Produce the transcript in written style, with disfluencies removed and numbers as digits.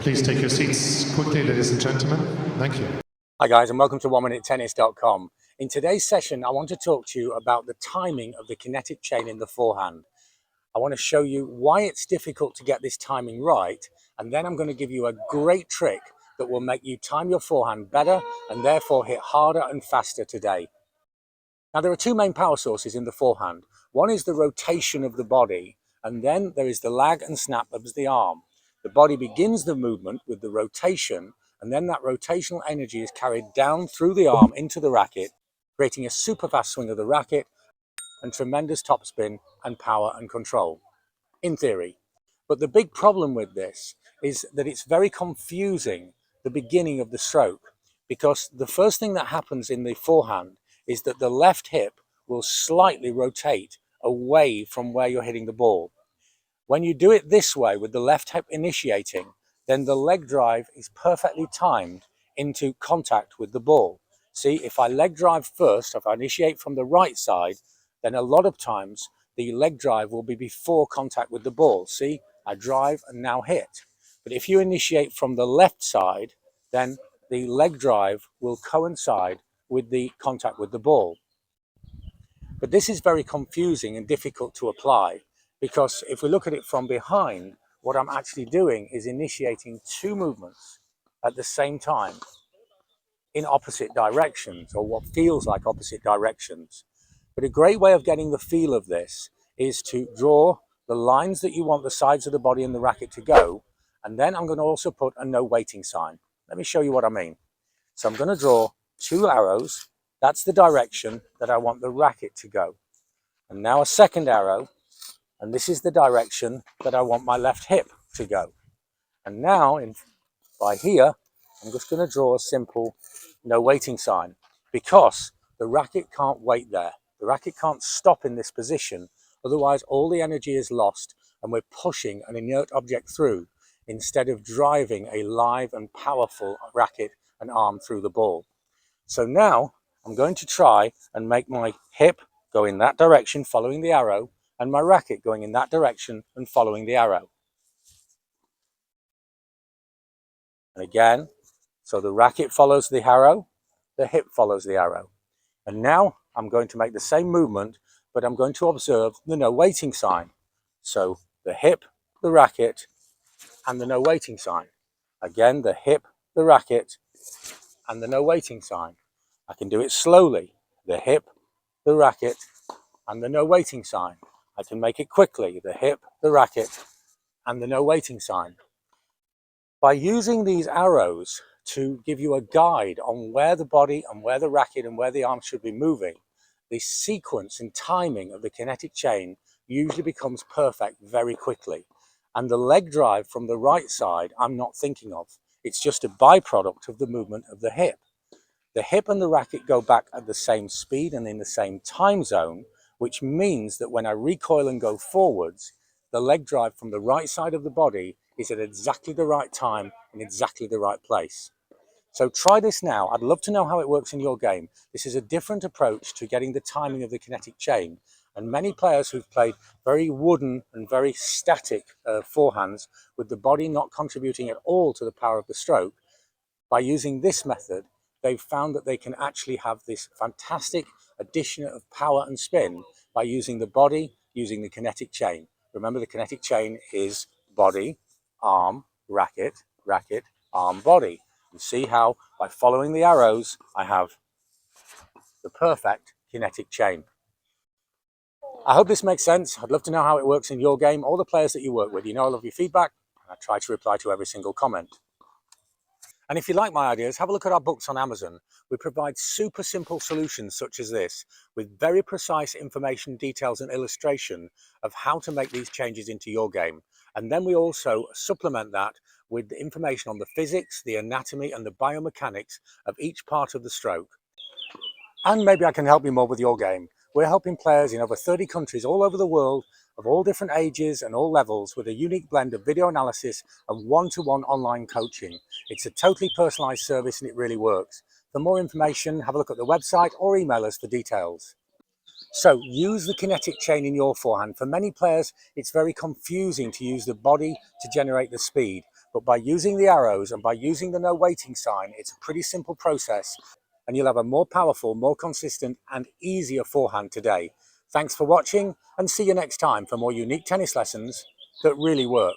Please take your seats quickly, ladies and gentlemen. Thank you. Hi guys, and welcome to OneMinuteTennis.com. In today's session, I want to talk to you about the timing of the kinetic chain in the forehand. I want to show you why it's difficult to get this timing right, and then I'm going to give you a great trick that will make you time your forehand better and therefore hit harder and faster today. Now, there are two main power sources in the forehand. One is the rotation of the body, and then there is the lag and snap of the arm. The body begins the movement with the rotation, and then that rotational energy is carried down through the arm into the racket, creating a super fast swing of the racket and tremendous topspin and power and control, in theory. But the big problem with this is that it's very confusing, the beginning of the stroke, because the first thing that happens in the forehand is that the left hip will slightly rotate away from where you're hitting the ball. When you do it this way with the left hip initiating, then the leg drive is perfectly timed into contact with the ball. See, if I leg drive first, if I initiate from the right side, then a lot of times the leg drive will be before contact with the ball. See, I drive and now hit. But if you initiate from the left side, then the leg drive will coincide with the contact with the ball. But this is very confusing and difficult to apply, because if we look at it from behind, what I'm actually doing is initiating two movements at the same time in opposite directions, or what feels like opposite directions. But a great way of getting the feel of this is to draw the lines that you want the sides of the body and the racket to go, and then I'm going to also put a no waiting sign. Let me show you what I mean. So I'm going to draw two arrows. That's the direction that I want the racket to go. And now a second arrow, and this is the direction that I want my left hip to go. And now by here, I'm just going to draw a simple no waiting sign, because the racket can't wait there. The racket can't stop in this position, otherwise all the energy is lost and we're pushing an inert object through instead of driving a live and powerful racket and arm through the ball. So now I'm going to try and make my hip go in that direction following the arrow, and my racket going in that direction and following the arrow. And again, so the racket follows the arrow, the hip follows the arrow. And now I'm going to make the same movement, but I'm going to observe the no waiting sign. So the hip, the racket, and the no waiting sign. Again, the hip, the racket, and the no waiting sign. I can do it slowly. The hip, the racket, and the no waiting sign. I can make it quickly. The hip, the racket, and the no waiting sign. By using these arrows to give you a guide on where the body and where the racket and where the arm should be moving, the sequence and timing of the kinetic chain usually becomes perfect very quickly. And the leg drive from the right side, I'm not thinking of. It's just a byproduct of the movement of the hip. The hip and the racket go back at the same speed and in the same time zone, which means that when I recoil and go forwards, the leg drive from the right side of the body is at exactly the right time in exactly the right place. So try this now. I'd love to know how it works in your game. This is a different approach to getting the timing of the kinetic chain. And many players who've played very wooden and very static forehands with the body not contributing at all to the power of the stroke, by using this method, they've found that they can actually have this fantastic addition of power and spin by using the body, using the kinetic chain. Remember, the kinetic chain is body, arm, racket, racket, arm, body. You see how by following the arrows, I have the perfect kinetic chain. I hope this makes sense. I'd love to know how it works in your game, all the players that you work with. You know I love your feedback, and I try to reply to every single comment. And if you like my ideas, have a look at our books on Amazon. We provide super simple solutions such as this, with very precise information, details and illustration of how to make these changes into your game. And then we also supplement that with information on the physics, the anatomy and the biomechanics of each part of the stroke. And maybe I can help you more with your game. We're helping players in over 30 countries all over the world, of all different ages and all levels, with a unique blend of video analysis and one-to-one online coaching. It's a totally personalized service and it really works. For more information, have a look at the website or email us for details. So use the kinetic chain in your forehand. For many players, it's very confusing to use the body to generate the speed. But by using the arrows and by using the no waiting sign, it's a pretty simple process, and you'll have a more powerful, more consistent and easier forehand today. Thanks for watching, and see you next time for more unique tennis lessons that really work.